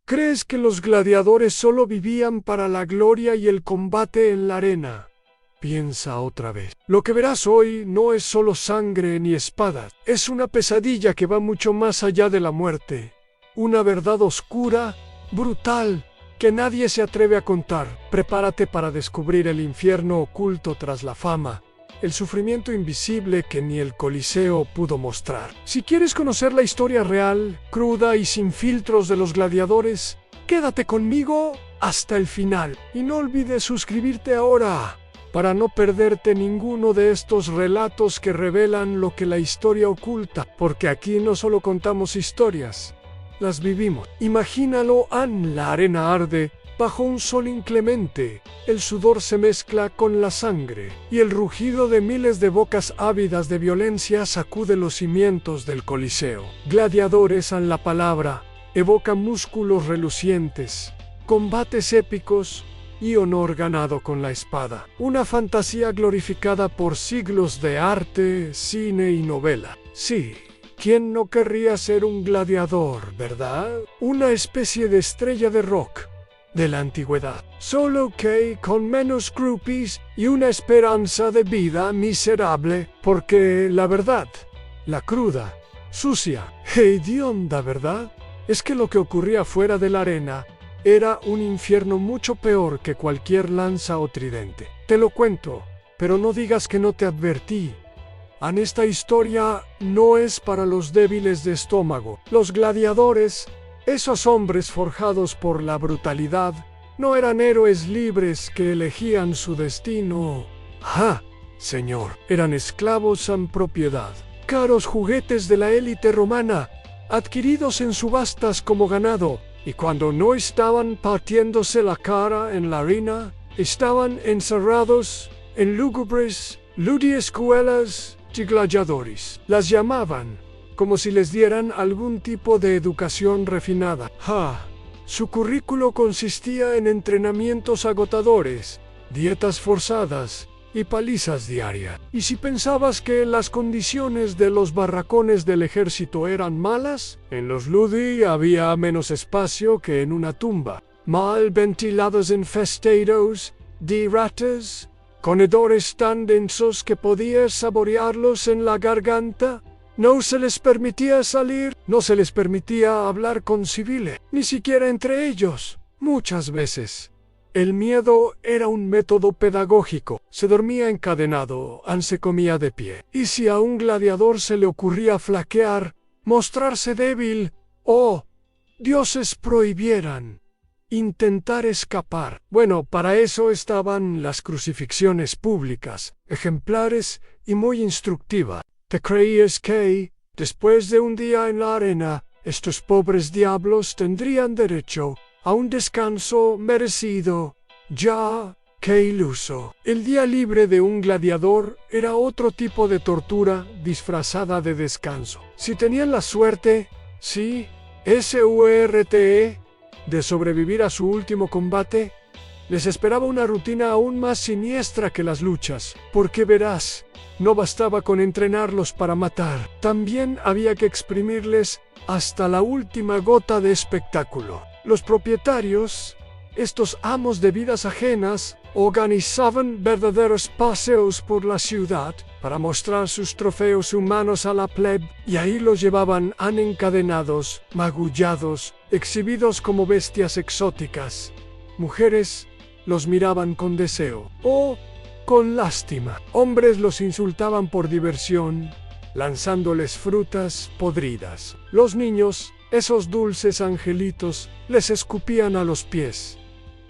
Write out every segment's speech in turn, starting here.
¿Crees que los gladiadores solo vivían para la gloria y el combate en la arena? Piensa otra vez. Lo que verás hoy no es solo sangre ni espadas. Es una pesadilla que va mucho más allá de la muerte. Una verdad oscura, brutal, que nadie se atreve a contar. Prepárate para descubrir el infierno oculto tras la fama, el sufrimiento invisible que ni el Coliseo pudo mostrar. Si quieres conocer la historia real, cruda y sin filtros de los gladiadores, quédate conmigo hasta el final. Y no olvides suscribirte ahora, para no perderte ninguno de estos relatos que revelan lo que la historia oculta, porque aquí no solo contamos historias, las vivimos. Imagínalo, la arena arde bajo un sol inclemente, el sudor se mezcla con la sangre, y el rugido de miles de bocas ávidas de violencia sacude los cimientos del Coliseo. Gladiadores en la palabra, evocan músculos relucientes, combates épicos y honor ganado con la espada. Una fantasía glorificada por siglos de arte, cine y novela. Sí, ¿quién no querría ser un gladiador, verdad? Una especie de estrella de rock de la antigüedad, solo que con menos groupies y una esperanza de vida miserable, porque la verdad, la cruda, sucia, hedionda verdad, es que lo que ocurría fuera de la arena era un infierno mucho peor que cualquier lanza o tridente. Te lo cuento, pero no digas que no te advertí. Esta historia no es para los débiles de estómago. Los gladiadores, esos hombres forjados por la brutalidad, no eran héroes libres que elegían su destino. Señor, eran esclavos en propiedad, caros juguetes de la élite romana, adquiridos en subastas como ganado, y cuando no estaban partiéndose la cara en la arena, estaban encerrados en lúgubres escuelas de gladiadores. Las llamaban como si les dieran algún tipo de educación refinada. Su currículo consistía en entrenamientos agotadores, dietas forzadas y palizas diarias. Y si pensabas que las condiciones de los barracones del ejército eran malas, en los ludi había menos espacio que en una tumba. Mal ventilados infestados de ratas, comedores tan densos que podías saborearlos en la garganta. No se les permitía salir, no se les permitía hablar con civiles, ni siquiera entre ellos. Muchas veces, el miedo era un método pedagógico. Se dormía encadenado, se comía de pie. Y si a un gladiador se le ocurría flaquear, mostrarse débil, dioses prohibieran intentar escapar. Bueno, para eso estaban las crucifixiones públicas, ejemplares y muy instructivas. ¿Te creías que, después de un día en la arena, estos pobres diablos tendrían derecho a un descanso merecido? Ya, qué iluso. El día libre de un gladiador era otro tipo de tortura disfrazada de descanso. Si tenían la suerte, de sobrevivir a su último combate, les esperaba una rutina aún más siniestra que las luchas, porque verás, no bastaba con entrenarlos para matar, también había que exprimirles hasta la última gota de espectáculo. Los propietarios, estos amos de vidas ajenas, organizaban verdaderos paseos por la ciudad para mostrar sus trofeos humanos a la plebe, y ahí los llevaban encadenados, magullados, exhibidos como bestias exóticas. Mujeres los miraban con deseo o con lástima. Hombres los insultaban por diversión, lanzándoles frutas podridas. Los niños, esos dulces angelitos, les escupían a los pies.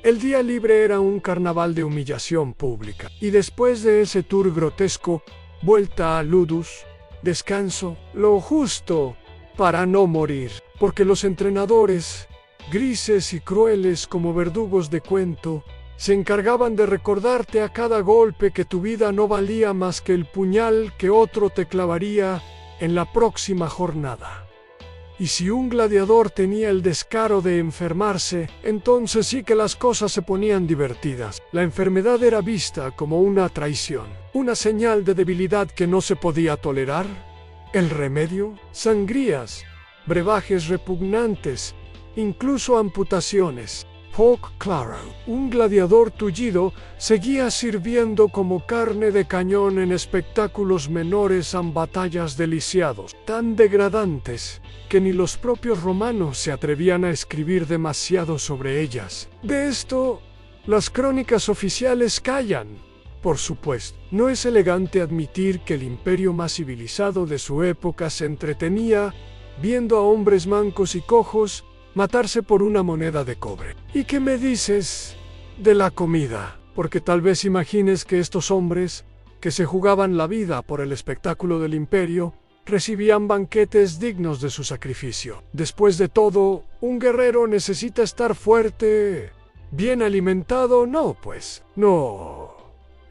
El día libre era un carnaval de humillación pública. Y después de ese tour grotesco, vuelta a ludus, descanso, lo justo para no morir. Porque los entrenadores, grises y crueles como verdugos de cuento, se encargaban de recordarte a cada golpe que tu vida no valía más que el puñal que otro te clavaría en la próxima jornada. Y si un gladiador tenía el descaro de enfermarse, entonces sí que las cosas se ponían divertidas. La enfermedad era vista como una traición, una señal de debilidad que no se podía tolerar. El remedio, sangrías, brebajes repugnantes incluso amputaciones. Poco claro, un gladiador tullido seguía sirviendo como carne de cañón en espectáculos menores en batallas deliciados, tan degradantes que ni los propios romanos se atrevían a escribir demasiado sobre ellas. De esto, las crónicas oficiales callan. Por supuesto, no es elegante admitir que el imperio más civilizado de su época se entretenía viendo a hombres mancos y cojos matarse por una moneda de cobre. ¿Y qué me dices de la comida? Porque tal vez imagines que estos hombres, que se jugaban la vida por el espectáculo del imperio, recibían banquetes dignos de su sacrificio. Después de todo, un guerrero necesita estar fuerte, bien alimentado, ¿no? Pues, no.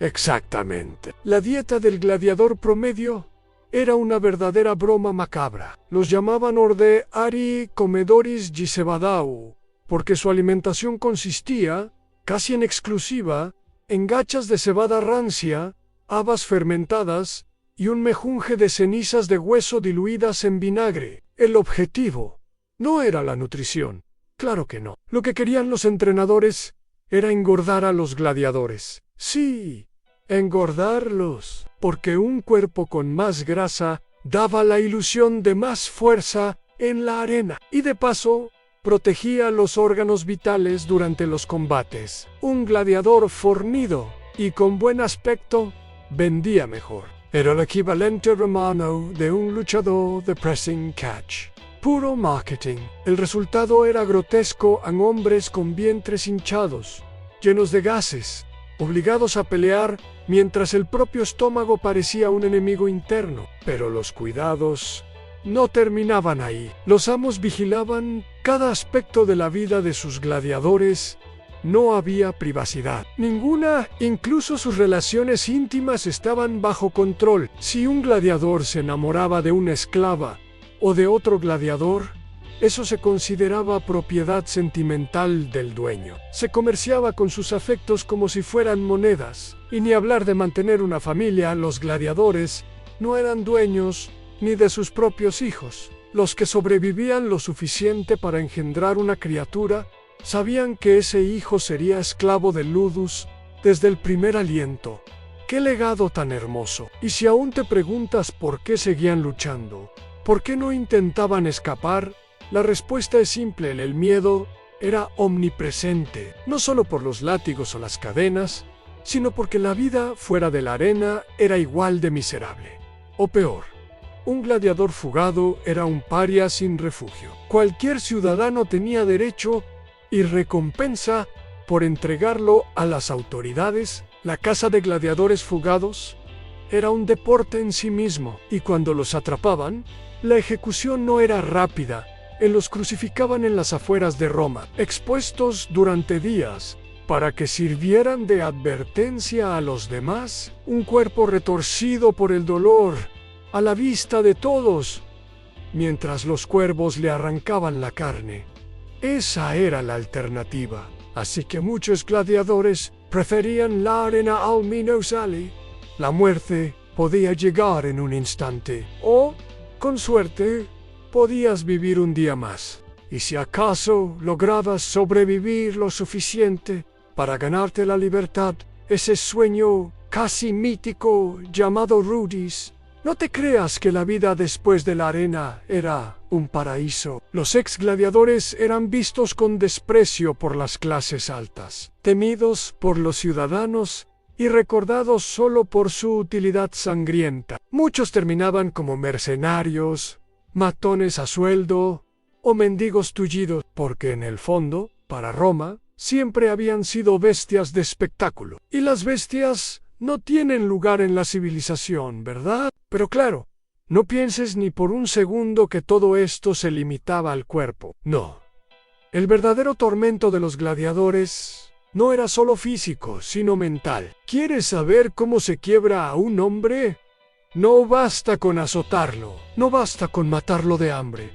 Exactamente. La dieta del gladiador promedio era una verdadera broma macabra. Los llamaban orde ari comedoris gisebadau, porque su alimentación consistía, casi en exclusiva, en gachas de cebada rancia, habas fermentadas y un mejunje de cenizas de hueso diluidas en vinagre. El objetivo no era la nutrición. Claro que no. Lo que querían los entrenadores era engordar a los gladiadores. Sí, engordarlos, porque un cuerpo con más grasa daba la ilusión de más fuerza en la arena y de paso protegía los órganos vitales durante los combates. Un gladiador fornido y con buen aspecto vendía mejor. Era el equivalente romano de un luchador de pressing catch. Puro marketing. El resultado era grotesco en hombres con vientres hinchados, llenos de gases, obligados a pelear mientras el propio estómago parecía un enemigo interno. Pero los cuidados no terminaban ahí. Los amos vigilaban cada aspecto de la vida de sus gladiadores. No había privacidad ninguna, incluso sus relaciones íntimas estaban bajo control. Si un gladiador se enamoraba de una esclava o de otro gladiador, eso se consideraba propiedad sentimental del dueño. Se comerciaba con sus afectos como si fueran monedas. Y ni hablar de mantener una familia, los gladiadores no eran dueños ni de sus propios hijos. Los que sobrevivían lo suficiente para engendrar una criatura sabían que ese hijo sería esclavo de Ludus desde el primer aliento. ¡Qué legado tan hermoso! Y si aún te preguntas por qué seguían luchando, por qué no intentaban escapar, la respuesta es simple: el miedo era omnipresente, no solo por los látigos o las cadenas, sino porque la vida fuera de la arena era igual de miserable. O peor, un gladiador fugado era un paria sin refugio. Cualquier ciudadano tenía derecho y recompensa por entregarlo a las autoridades. La caza de gladiadores fugados era un deporte en sí mismo, y cuando los atrapaban, la ejecución no era rápida. Los crucificaban en las afueras de Roma, expuestos durante días, para que sirvieran de advertencia a los demás. Un cuerpo retorcido por el dolor, a la vista de todos, mientras los cuervos le arrancaban la carne. Esa era la alternativa. Así que muchos gladiadores preferían la arena al minusale. La muerte podía llegar en un instante, o, con suerte, podías vivir un día más. Y si acaso lograbas sobrevivir lo suficiente para ganarte la libertad, ese sueño casi mítico llamado Rudis, no te creas que la vida después de la arena era un paraíso. Los ex gladiadores eran vistos con desprecio por las clases altas, temidos por los ciudadanos y recordados solo por su utilidad sangrienta. Muchos terminaban como mercenarios, matones a sueldo o mendigos tullidos, porque en el fondo, para Roma, siempre habían sido bestias de espectáculo. Y las bestias no tienen lugar en la civilización, ¿verdad? Pero claro, no pienses ni por un segundo que todo esto se limitaba al cuerpo. No. El verdadero tormento de los gladiadores no era solo físico, sino mental. ¿Quieres saber cómo se quiebra a un hombre? No basta con azotarlo, no basta con matarlo de hambre.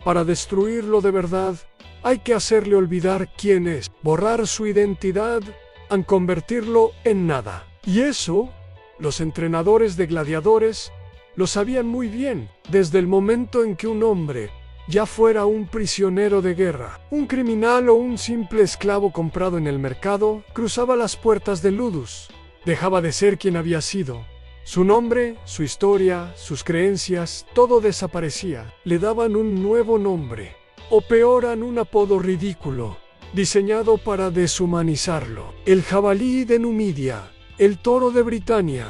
Para destruirlo de verdad, hay que hacerle olvidar quién es, borrar su identidad, y convertirlo en nada. Y eso, los entrenadores de gladiadores lo sabían muy bien. Desde el momento en que un hombre ya fuera un prisionero de guerra, un criminal o un simple esclavo comprado en el mercado, cruzaba las puertas de Ludus. Dejaba de ser quien había sido. Su nombre, su historia, sus creencias, todo desaparecía. Le daban un nuevo nombre, o peoran un apodo ridículo, diseñado para deshumanizarlo. El jabalí de Numidia, el toro de Britania,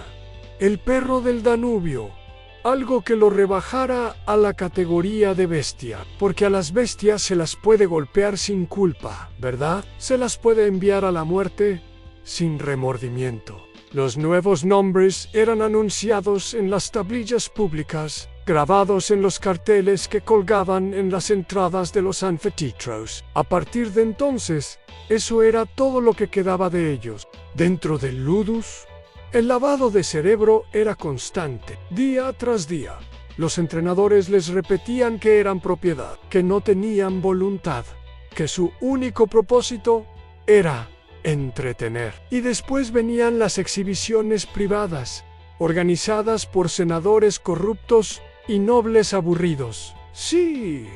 el perro del Danubio. Algo que lo rebajara a la categoría de bestia, porque a las bestias se las puede golpear sin culpa, ¿verdad? Se las puede enviar a la muerte sin remordimiento. Los nuevos nombres eran anunciados en las tablillas públicas, grabados en los carteles que colgaban en las entradas de los anfiteatros. A partir de entonces, eso era todo lo que quedaba de ellos. Dentro del Ludus, el lavado de cerebro era constante, día tras día. Los entrenadores les repetían que eran propiedad, que no tenían voluntad, que su único propósito era entretener. Y después venían las exhibiciones privadas, organizadas por senadores corruptos y nobles aburridos. Sí,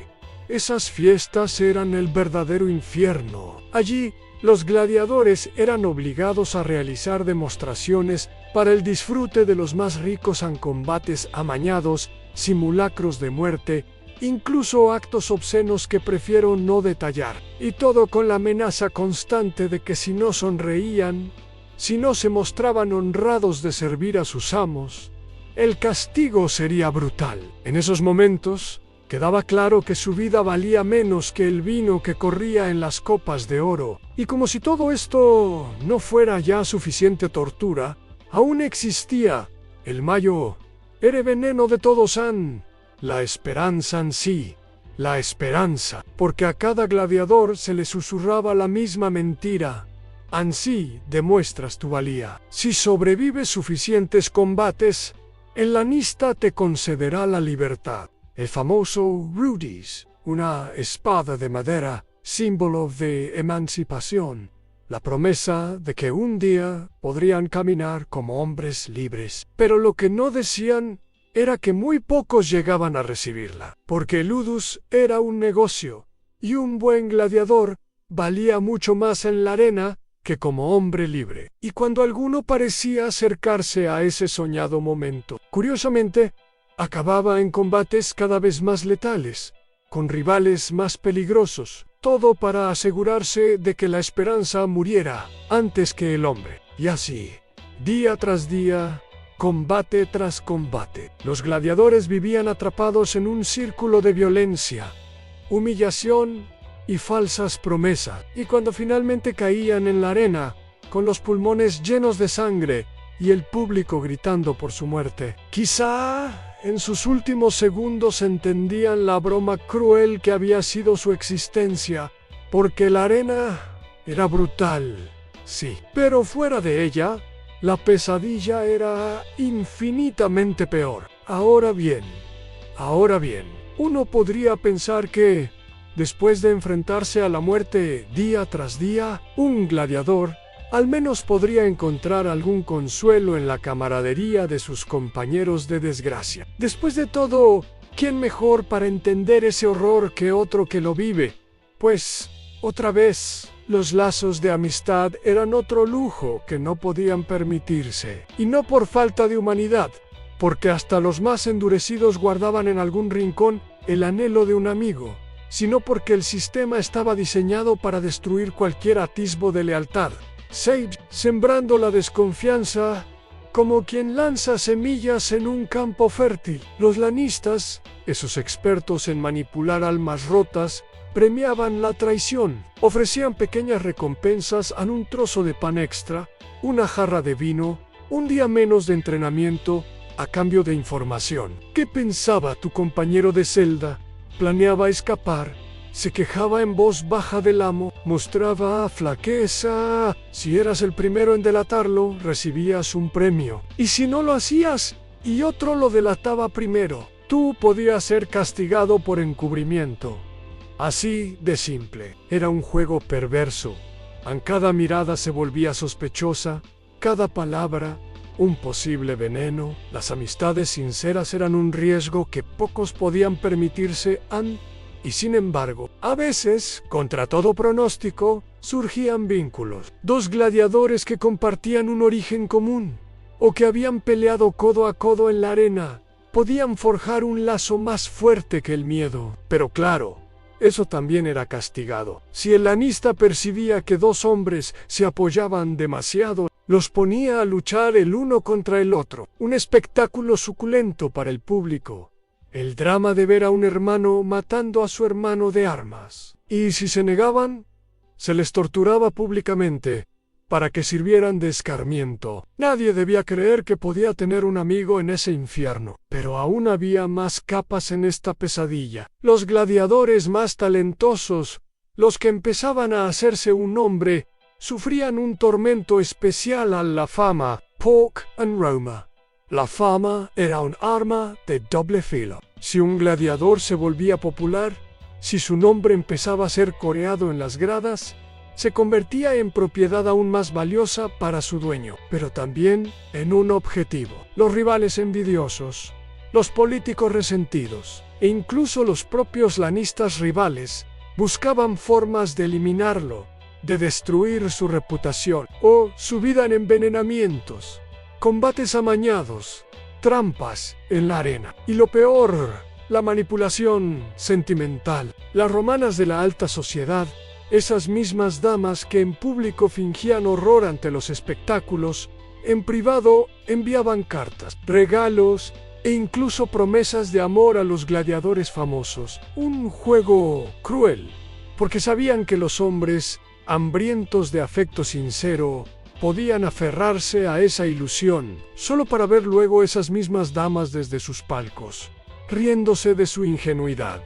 esas fiestas eran el verdadero infierno. Allí, los gladiadores eran obligados a realizar demostraciones para el disfrute de los más ricos en combates amañados, simulacros de muerte, incluso actos obscenos que prefiero no detallar, y todo con la amenaza constante de que si no sonreían, si no se mostraban honrados de servir a sus amos, el castigo sería brutal. En esos momentos, quedaba claro que su vida valía menos que el vino que corría en las copas de oro, y como si todo esto no fuera ya suficiente tortura, aún existía el mayo, era veneno de todos la esperanza en sí, la esperanza, porque a cada gladiador se le susurraba la misma mentira. Ansí demuestras tu valía. Si sobrevives suficientes combates, el lanista te concederá la libertad. El famoso Rudis, una espada de madera, símbolo de emancipación, la promesa de que un día podrían caminar como hombres libres. Pero lo que no decían era que muy pocos llegaban a recibirla, porque Ludus era un negocio, y un buen gladiador valía mucho más en la arena que como hombre libre. Y cuando alguno parecía acercarse a ese soñado momento, curiosamente, acababa en combates cada vez más letales, con rivales más peligrosos, todo para asegurarse de que la esperanza muriera antes que el hombre. Y así, día tras día, combate tras combate, los gladiadores vivían atrapados en un círculo de violencia, humillación y falsas promesas. Y cuando finalmente caían en la arena, con los pulmones llenos de sangre y el público gritando por su muerte, quizá en sus últimos segundos entendían la broma cruel que había sido su existencia, porque la arena era brutal, sí, pero fuera de ella, la pesadilla era infinitamente peor. Ahora bien, uno podría pensar que, después de enfrentarse a la muerte día tras día, un gladiador al menos podría encontrar algún consuelo en la camaradería de sus compañeros de desgracia. Después de todo, ¿quién mejor para entender ese horror que otro que lo vive? Pues, otra vez, los lazos de amistad eran otro lujo que no podían permitirse. Y no por falta de humanidad, porque hasta los más endurecidos guardaban en algún rincón el anhelo de un amigo, sino porque el sistema estaba diseñado para destruir cualquier atisbo de lealtad. Sage, sembrando la desconfianza, como quien lanza semillas en un campo fértil. Los lanistas, esos expertos en manipular almas rotas, premiaban la traición. Ofrecían pequeñas recompensas a un trozo de pan extra, una jarra de vino, un día menos de entrenamiento, a cambio de información. ¿Qué pensaba tu compañero de celda? Planeaba escapar. Se quejaba en voz baja del amo, mostraba flaqueza. Si eras el primero en delatarlo, recibías un premio. Y si no lo hacías, y otro lo delataba primero, tú podías ser castigado por encubrimiento. Así de simple. Era un juego perverso. En cada mirada se volvía sospechosa, cada palabra un posible veneno. Las amistades sinceras eran un riesgo que pocos podían permitirse Y sin embargo, a veces, contra todo pronóstico, surgían vínculos. Dos gladiadores que compartían un origen común, o que habían peleado codo a codo en la arena, podían forjar un lazo más fuerte que el miedo. Pero claro, eso también era castigado. Si el lanista percibía que dos hombres se apoyaban demasiado, los ponía a luchar el uno contra el otro. Un espectáculo suculento para el público. El drama de ver a un hermano matando a su hermano de armas. Y si se negaban, se les torturaba públicamente para que sirvieran de escarmiento. Nadie debía creer que podía tener un amigo en ese infierno. Pero aún había más capas en esta pesadilla. Los gladiadores más talentosos, los que empezaban a hacerse un nombre, sufrían un tormento especial a la fama. Pork and Roma. La fama era un arma de doble filo. Si un gladiador se volvía popular, si su nombre empezaba a ser coreado en las gradas, se convertía en propiedad aún más valiosa para su dueño, pero también en un objetivo. Los rivales envidiosos, los políticos resentidos e incluso los propios lanistas rivales buscaban formas de eliminarlo, de destruir su reputación o su vida en envenenamientos, combates amañados, trampas en la arena. Y lo peor, la manipulación sentimental. Las romanas de la alta sociedad, esas mismas damas que en público fingían horror ante los espectáculos, en privado enviaban cartas, regalos e incluso promesas de amor a los gladiadores famosos. Un juego cruel, porque sabían que los hombres, hambrientos de afecto sincero, podían aferrarse a esa ilusión, solo para ver luego esas mismas damas desde sus palcos, riéndose de su ingenuidad.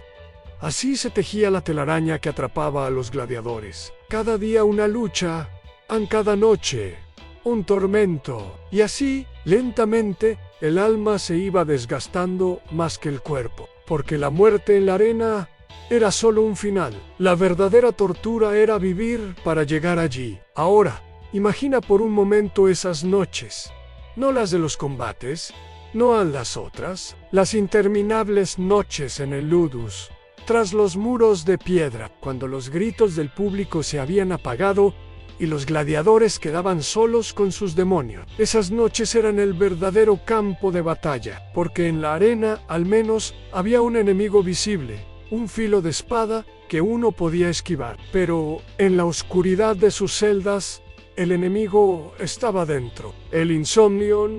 Así se tejía la telaraña que atrapaba a los gladiadores. Cada día una lucha, cada noche un tormento. Y así, lentamente, el alma se iba desgastando más que el cuerpo. Porque la muerte en la arena era solo un final. La verdadera tortura era vivir para llegar allí. Ahora, imagina por un momento esas noches. No las de los combates, no las otras. Las interminables noches en el Ludus, tras los muros de piedra, cuando los gritos del público se habían apagado y los gladiadores quedaban solos con sus demonios. Esas noches eran el verdadero campo de batalla, porque en la arena, al menos, había un enemigo visible, un filo de espada que uno podía esquivar. Pero en la oscuridad de sus celdas, el enemigo estaba dentro. El insomnio,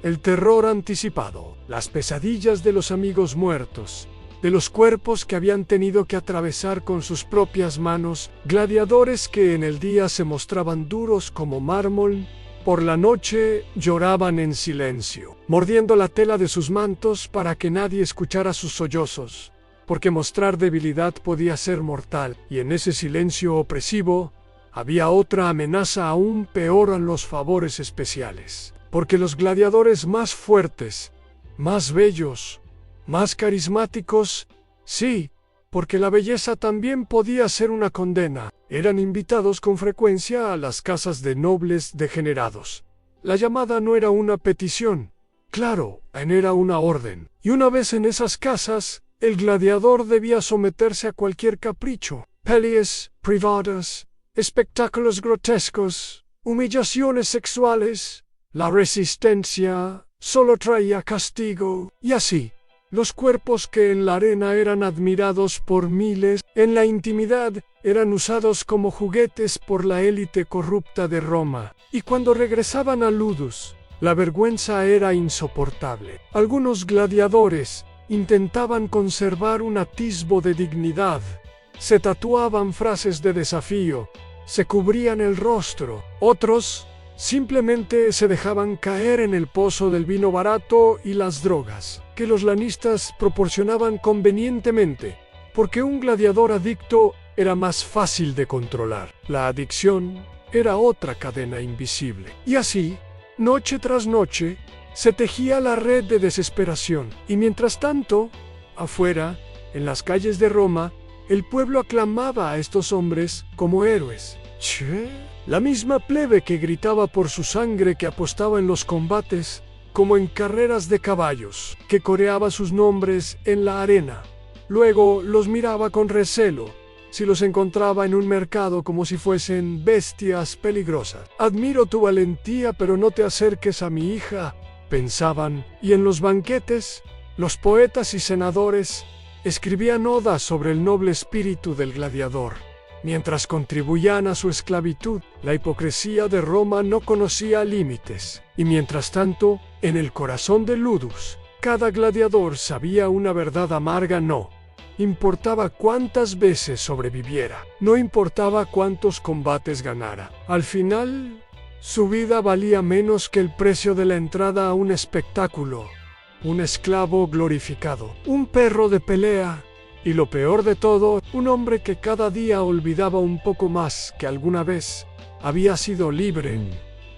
el terror anticipado, las pesadillas de los amigos muertos, de los cuerpos que habían tenido que atravesar con sus propias manos, gladiadores que en el día se mostraban duros como mármol, por la noche lloraban en silencio, mordiendo la tela de sus mantos para que nadie escuchara sus sollozos, porque mostrar debilidad podía ser mortal, y en ese silencio opresivo había otra amenaza aún peor en los favores especiales, porque los gladiadores más fuertes, más bellos, más carismáticos, sí, porque la belleza también podía ser una condena, eran invitados con frecuencia a las casas de nobles degenerados. La llamada no era una petición, claro, era una orden. Y una vez en esas casas, el gladiador debía someterse a cualquier capricho. Peleas privadas, espectáculos grotescos, humillaciones sexuales. La resistencia solo traía castigo, y así. Los cuerpos que en la arena eran admirados por miles, en la intimidad eran usados como juguetes por la élite corrupta de Roma. Y cuando regresaban a Ludus, la vergüenza era insoportable. Algunos gladiadores intentaban conservar un atisbo de dignidad. Se tatuaban frases de desafío, se cubrían el rostro. Otros simplemente se dejaban caer en el pozo del vino barato y las drogas, que los lanistas proporcionaban convenientemente, porque un gladiador adicto era más fácil de controlar. La adicción era otra cadena invisible. Y así, noche tras noche, se tejía la red de desesperación. Y mientras tanto, afuera, en las calles de Roma, el pueblo aclamaba a estos hombres como héroes. ¿Che? La misma plebe que gritaba por su sangre, que apostaba en los combates, como en carreras de caballos, que coreaba sus nombres en la arena. Luego los miraba con recelo, si los encontraba en un mercado como si fuesen bestias peligrosas. Admiro tu valentía, pero no te acerques a mi hija, pensaban, y en los banquetes, los poetas y senadores escribían odas sobre el noble espíritu del gladiador. Mientras contribuían a su esclavitud, la hipocresía de Roma no conocía límites, y mientras tanto, en el corazón de Ludus, cada gladiador sabía una verdad amarga: no importaba cuántas veces sobreviviera, no importaba cuántos combates ganara. Al final, su vida valía menos que el precio de la entrada a un espectáculo, un esclavo glorificado, un perro de pelea, y lo peor de todo, un hombre que cada día olvidaba un poco más que alguna vez había sido libre.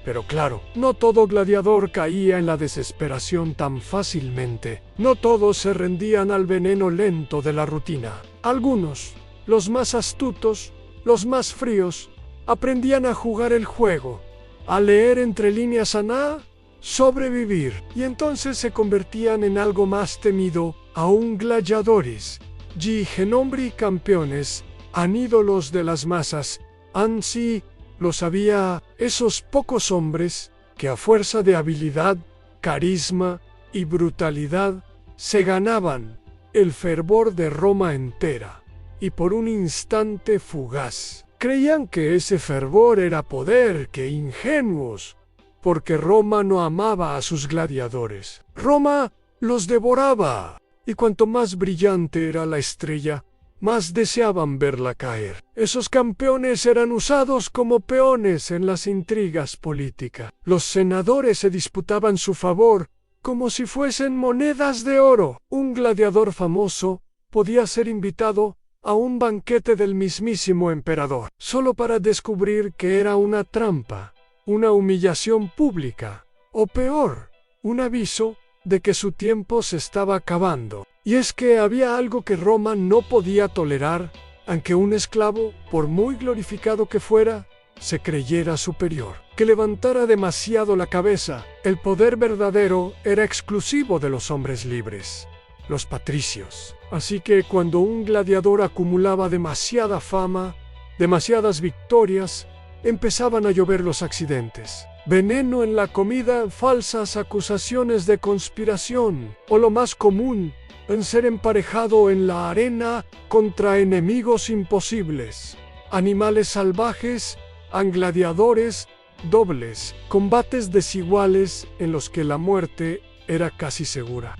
Pero claro, no todo gladiador caía en la desesperación tan fácilmente. No todos se rendían al veneno lento de la rutina. Algunos, los más astutos, los más fríos, aprendían a jugar el juego, a leer entre líneas, a sobrevivir, y entonces se convertían en algo más temido aún: gladiadores, genombri campeones, ídolos de las masas. Ansi los había, esos pocos hombres que a fuerza de habilidad, carisma y brutalidad se ganaban el fervor de Roma entera, y por un instante fugaz creían que ese fervor era poder. ¡Qué ingenuos! Porque Roma no amaba a sus gladiadores. Roma los devoraba, y cuanto más brillante era la estrella, más deseaban verla caer. Esos campeones eran usados como peones en las intrigas políticas. Los senadores se disputaban su favor como si fuesen monedas de oro. Un gladiador famoso podía ser invitado a un banquete del mismísimo emperador, solo para descubrir que era una trampa, una humillación pública, o peor, un aviso de que su tiempo se estaba acabando. Y es que había algo que Roma no podía tolerar: aunque un esclavo, por muy glorificado que fuera, se creyera superior, que levantara demasiado la cabeza. El poder verdadero era exclusivo de los hombres libres, los patricios. Así que cuando un gladiador acumulaba demasiada fama, demasiadas victorias, empezaban a llover los accidentes. Veneno en la comida, falsas acusaciones de conspiración, o lo más común, en ser emparejado en la arena contra enemigos imposibles, animales salvajes, gladiadores, dobles, combates desiguales en los que la muerte era casi segura.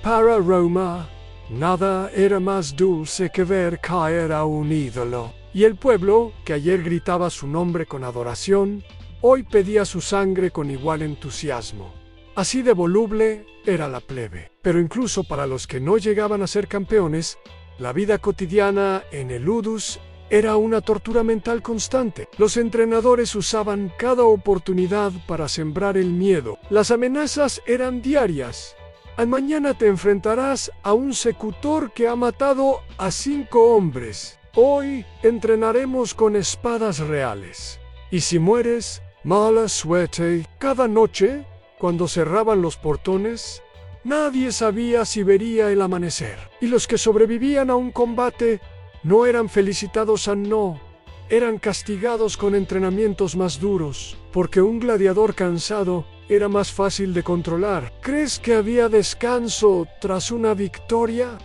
Para Roma, nada era más dulce que ver caer a un ídolo, y el pueblo, que ayer gritaba su nombre con adoración, hoy pedía su sangre con igual entusiasmo. Así de voluble era la plebe. Pero incluso para los que no llegaban a ser campeones, la vida cotidiana en el Ludus era una tortura mental constante. Los entrenadores usaban cada oportunidad para sembrar el miedo. Las amenazas eran diarias. Al mañana te enfrentarás a un secutor que ha matado a 5 hombres. Hoy entrenaremos con espadas reales. Y si mueres, mala suerte. Cada noche, cuando cerraban los portones, nadie sabía si vería el amanecer. Y los que sobrevivían a un combate no eran felicitados, eran castigados con entrenamientos más duros, porque un gladiador cansado era más fácil de controlar. ¿Crees que había descanso tras una victoria?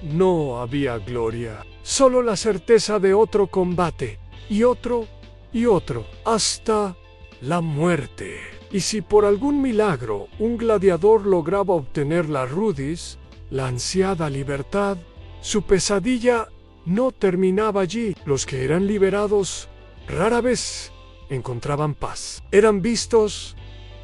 No había gloria, solo la certeza de otro combate, y otro, hasta la muerte. Y si por algún milagro un gladiador lograba obtener la rudis, la ansiada libertad, su pesadilla no terminaba allí. Los que eran liberados rara vez encontraban paz. Eran vistos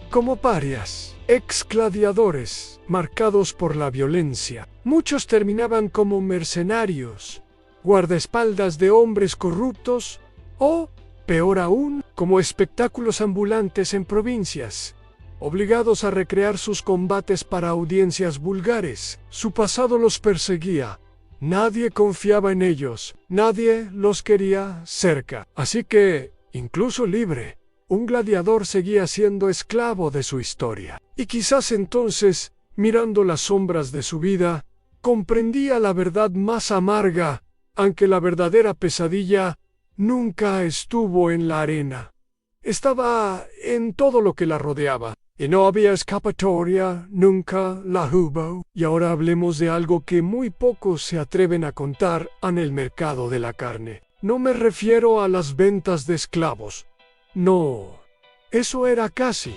como parias, ex-gladiadores marcados por la violencia. Muchos terminaban como mercenarios, guardaespaldas de hombres corruptos, o, peor aún, como espectáculos ambulantes en provincias, obligados a recrear sus combates para audiencias vulgares. Su pasado los perseguía. Nadie confiaba en ellos, nadie los quería cerca. Así que, incluso libre, un gladiador seguía siendo esclavo de su historia. Y quizás entonces, mirando las sombras de su vida, comprendía la verdad más amarga, aunque la verdadera pesadilla nunca estuvo en la arena. Estaba en todo lo que la rodeaba, y no había escapatoria, nunca la hubo. Y ahora hablemos de algo que muy pocos se atreven a contar en el mercado de la carne. No me refiero a las ventas de esclavos. No, eso era casi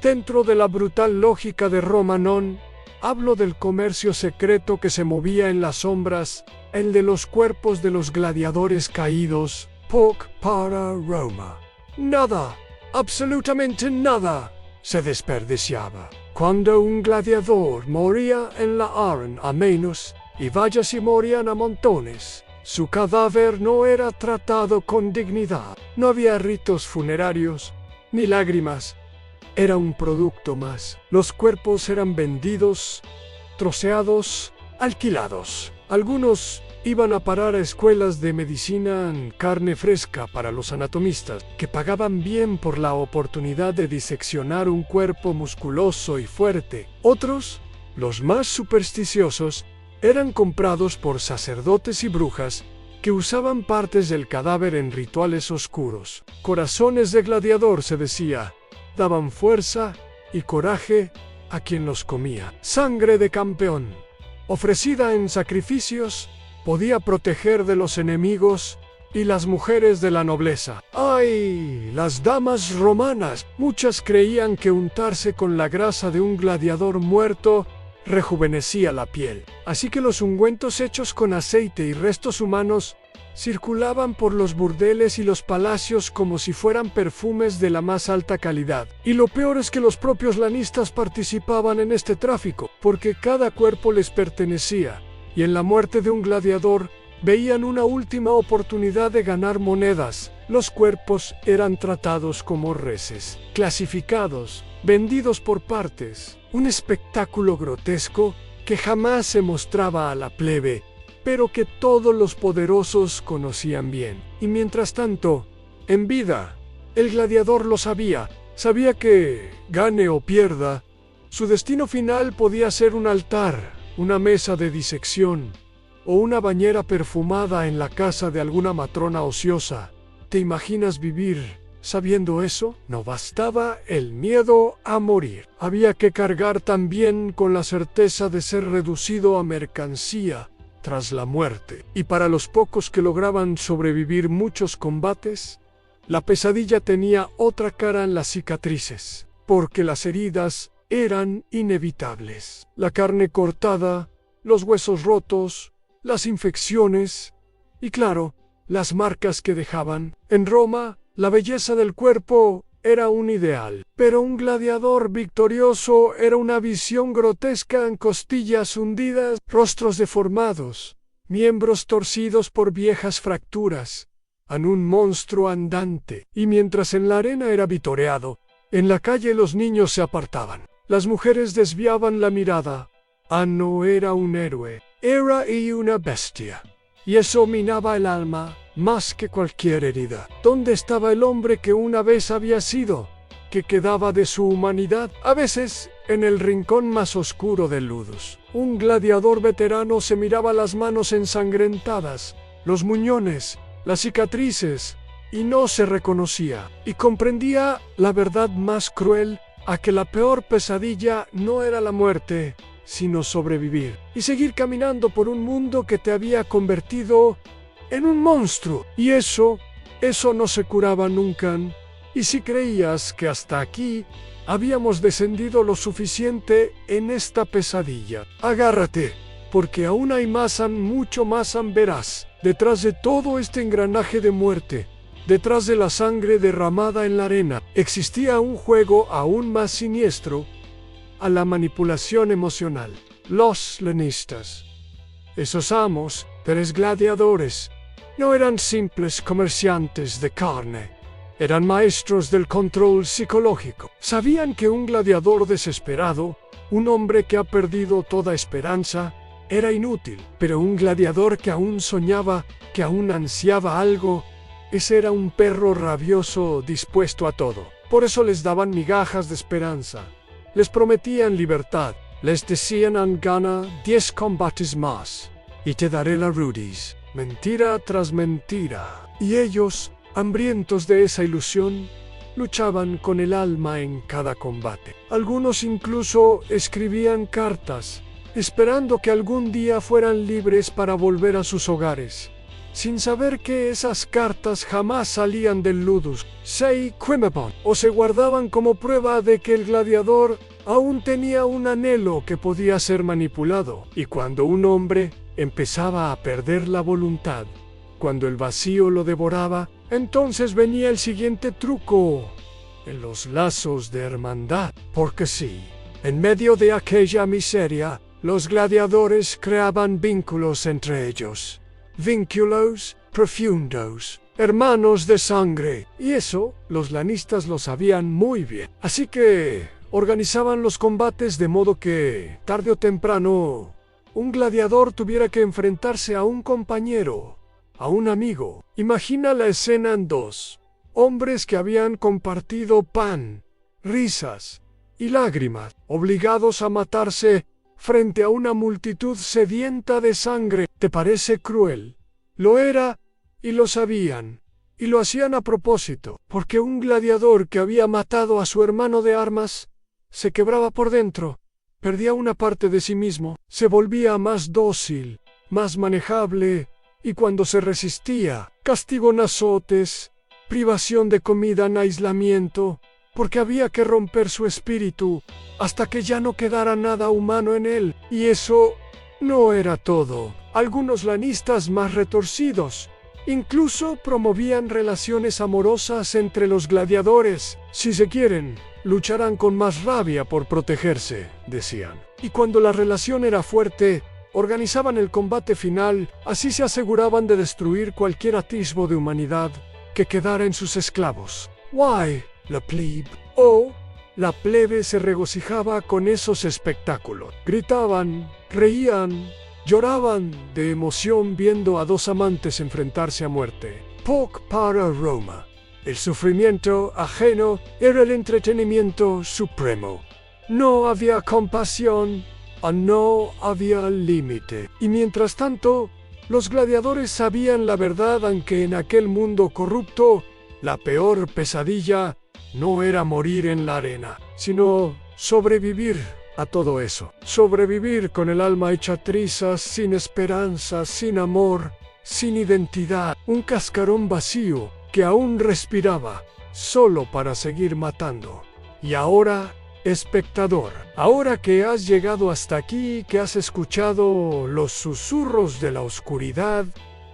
dentro de la brutal lógica de Roma. Non hablo del comercio secreto que se movía en las sombras, el de los cuerpos de los gladiadores caídos. Poc para Roma. Nada, absolutamente nada, se desperdiciaba. Cuando un gladiador moría en la arena, a menos, y vaya si morían a montones, su cadáver no era tratado con dignidad. No había ritos funerarios, ni lágrimas. Era un producto más. Los cuerpos eran vendidos, troceados, alquilados. Algunos iban a parar a escuelas de medicina en carne fresca para los anatomistas, que pagaban bien por la oportunidad de diseccionar un cuerpo musculoso y fuerte. Otros, los más supersticiosos, eran comprados por sacerdotes y brujas que usaban partes del cadáver en rituales oscuros. Corazones de gladiador, se decía, daban fuerza y coraje a quien los comía. Sangre de campeón, ofrecida en sacrificios, podía proteger de los enemigos y las mujeres de la nobleza. ¡Ay! Las damas romanas. Muchas creían que untarse con la grasa de un gladiador muerto rejuvenecía la piel. Así que los ungüentos hechos con aceite y restos humanos circulaban por los burdeles y los palacios como si fueran perfumes de la más alta calidad. Y lo peor es que los propios lanistas participaban en este tráfico, porque cada cuerpo les pertenecía. Y en la muerte de un gladiador veían una última oportunidad de ganar monedas. Los cuerpos eran tratados como reses, clasificados, vendidos por partes. Un espectáculo grotesco que jamás se mostraba a la plebe, pero que todos los poderosos conocían bien. Y mientras tanto, en vida, el gladiador lo sabía. Sabía que, gane o pierda, su destino final podía ser un altar, una mesa de disección o una bañera perfumada en la casa de alguna matrona ociosa. ¿Te imaginas vivir sabiendo eso? No bastaba el miedo a morir. Había que cargar también con la certeza de ser reducido a mercancía tras la muerte. Y para los pocos que lograban sobrevivir muchos combates, la pesadilla tenía otra cara en las cicatrices, porque las heridas eran inevitables. La carne cortada, los huesos rotos, las infecciones y, claro, las marcas que dejaban. En Roma, la belleza del cuerpo era un ideal, pero un gladiador victorioso era una visión grotesca en costillas hundidas, rostros deformados, miembros torcidos por viejas fracturas, en un monstruo andante. Y mientras en la arena era vitoreado, en la calle los niños se apartaban. Las mujeres desviaban la mirada. No era un héroe, era una bestia. Y eso minaba el alma más que cualquier herida. ¿Dónde estaba el hombre que una vez había sido? ¿Qué quedaba de su humanidad? A veces, en el rincón más oscuro del Ludus, un gladiador veterano se miraba las manos ensangrentadas, los muñones, las cicatrices, y no se reconocía. Y comprendía la verdad más cruel, a que la peor pesadilla no era la muerte, sino sobrevivir y seguir caminando por un mundo que te había convertido en un monstruo. Y eso no se curaba nunca. Y si creías que hasta aquí habíamos descendido lo suficiente en esta pesadilla, agárrate, porque aún hay más, mucho más verás. Detrás de todo este engranaje de muerte, detrás de la sangre derramada en la arena, existía un juego aún más siniestro, a la manipulación emocional. Los lanistas, esos amos, tres gladiadores, no eran simples comerciantes de carne, eran maestros del control psicológico. Sabían que un gladiador desesperado, un hombre que ha perdido toda esperanza, era inútil, pero un gladiador que aún soñaba, que aún ansiaba algo, ese era un perro rabioso dispuesto a todo. Por eso les daban migajas de esperanza. Les prometían libertad, Les decían: gana 10 combates más, y te daré la rudis. Mentira tras mentira. Y ellos, hambrientos de esa ilusión, luchaban con el alma en cada combate. Algunos incluso escribían cartas, esperando que algún día fueran libres para volver a sus hogares, sin saber que esas cartas jamás salían del ludus sei quimebon, o se guardaban como prueba de que el gladiador aún tenía un anhelo que podía ser manipulado. Y cuando un hombre empezaba a perder la voluntad, cuando el vacío lo devoraba, entonces venía el siguiente truco: en los lazos de hermandad. Porque sí, en medio de aquella miseria, los gladiadores creaban vínculos entre ellos. Vínculos profundos, hermanos de sangre. Y eso los lanistas lo sabían muy bien. Así que organizaban los combates de modo que, tarde o temprano, un gladiador tuviera que enfrentarse a un compañero, a un amigo. Imagina la escena en dos: hombres que habían compartido pan, risas y lágrimas, obligados a matarse frente a una multitud sedienta de sangre. ¿Te parece cruel? Lo era, y lo sabían, y lo hacían a propósito, porque un gladiador que había matado a su hermano de armas se quebraba por dentro, perdía una parte de sí mismo, se volvía más dócil, más manejable, y cuando se resistía, castigo en azotes, privación de comida en aislamiento, porque había que romper su espíritu hasta que ya no quedara nada humano en él. Y eso no era todo. Algunos lanistas más retorcidos incluso promovían relaciones amorosas entre los gladiadores. Si se quieren, lucharán con más rabia por protegerse, decían. Y cuando la relación era fuerte, organizaban el combate final. Así se aseguraban de destruir cualquier atisbo de humanidad que quedara en sus esclavos. Why, la plebe, la plebe se regocijaba con esos espectáculos. Gritaban, reían, lloraban de emoción viendo a dos amantes enfrentarse a muerte. Poc para Roma. El sufrimiento ajeno era el entretenimiento supremo. No había compasión, no había límite. Y mientras tanto, los gladiadores sabían la verdad, aunque en aquel mundo corrupto, la peor pesadilla no era morir en la arena, sino sobrevivir a todo eso. Sobrevivir con el alma hecha trizas, sin esperanza, sin amor, sin identidad. Un cascarón vacío que aún respiraba, solo para seguir matando. Y ahora, espectador, ahora que has llegado hasta aquí, que has escuchado los susurros de la oscuridad,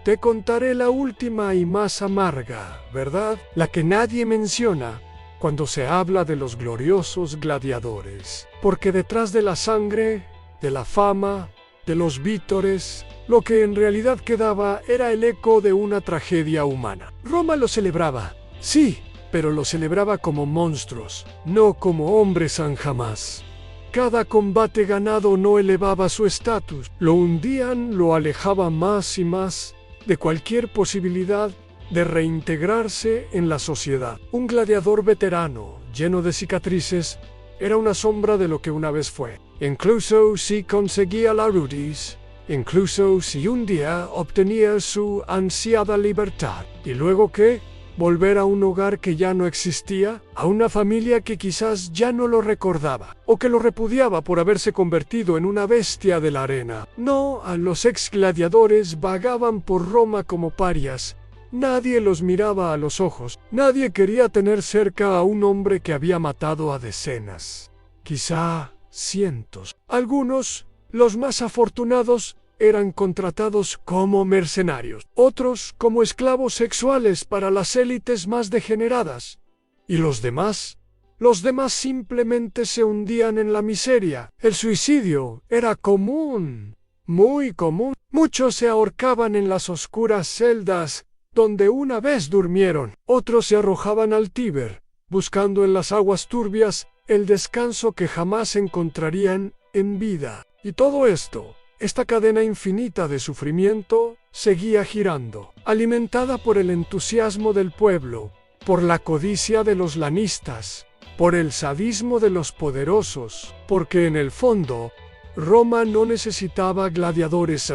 te contaré la última y más amarga, ¿verdad? La que nadie menciona cuando se habla de los gloriosos gladiadores. Porque detrás de la sangre, de la fama, de los vítores, lo que en realidad quedaba era el eco de una tragedia humana. Roma lo celebraba, sí, pero lo celebraba como monstruos, no como hombres jamás. Cada combate ganado no elevaba su estatus, lo hundían, lo alejaba más y más de cualquier posibilidad de reintegrarse en la sociedad. Un gladiador veterano, lleno de cicatrices, era una sombra de lo que una vez fue. Incluso si conseguía la rudis, incluso si un día obtenía su ansiada libertad. ¿Y luego qué? ¿Volver a un hogar que ya no existía? ¿A una familia que quizás ya no lo recordaba? ¿O que lo repudiaba por haberse convertido en una bestia de la arena? No, a los ex gladiadores vagaban por Roma como parias. Nadie los miraba a los ojos. Nadie quería tener cerca a un hombre que había matado a decenas, quizá cientos. Algunos, los más afortunados, eran contratados como mercenarios, otros como esclavos sexuales para las élites más degeneradas. ¿Y los demás? Los demás simplemente se hundían en la miseria. El suicidio era común, muy común. Muchos se ahorcaban en las oscuras celdas donde una vez durmieron. Otros se arrojaban al Tíber, buscando en las aguas turbias el descanso que jamás encontrarían en vida. Y todo esto, esta cadena infinita de sufrimiento, seguía girando, alimentada por el entusiasmo del pueblo, por la codicia de los lanistas, por el sadismo de los poderosos, porque en el fondo, Roma no necesitaba gladiadores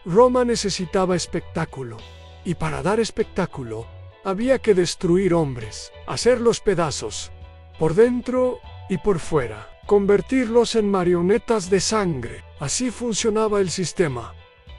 Roma necesitaba espectáculo, y para dar espectáculo, había que destruir hombres, hacerlos pedazos, por dentro y por fuera, convertirlos en marionetas de sangre. Así funcionaba el sistema.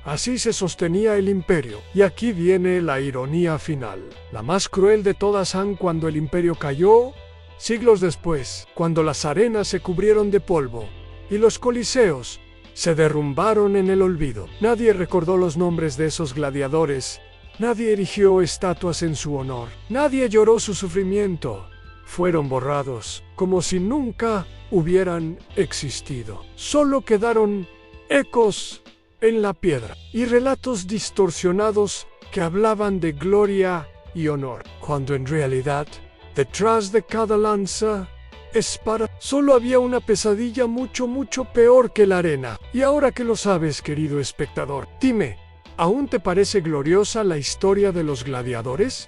Así se sostenía el imperio. Y aquí viene la ironía final. La más cruel de todas cuando el imperio cayó, siglos después, cuando las arenas se cubrieron de polvo y los coliseos se derrumbaron en el olvido. Nadie recordó los nombres de esos gladiadores. Nadie erigió estatuas en su honor. Nadie lloró su sufrimiento. Fueron borrados, como si nunca hubieran existido. Solo quedaron ecos en la piedra y relatos distorsionados que hablaban de gloria y honor, cuando en realidad, detrás de cada lanza, espada, solo había una pesadilla mucho peor que la arena. Y ahora que lo sabes, querido espectador, dime, ¿aún te parece gloriosa la historia de los gladiadores?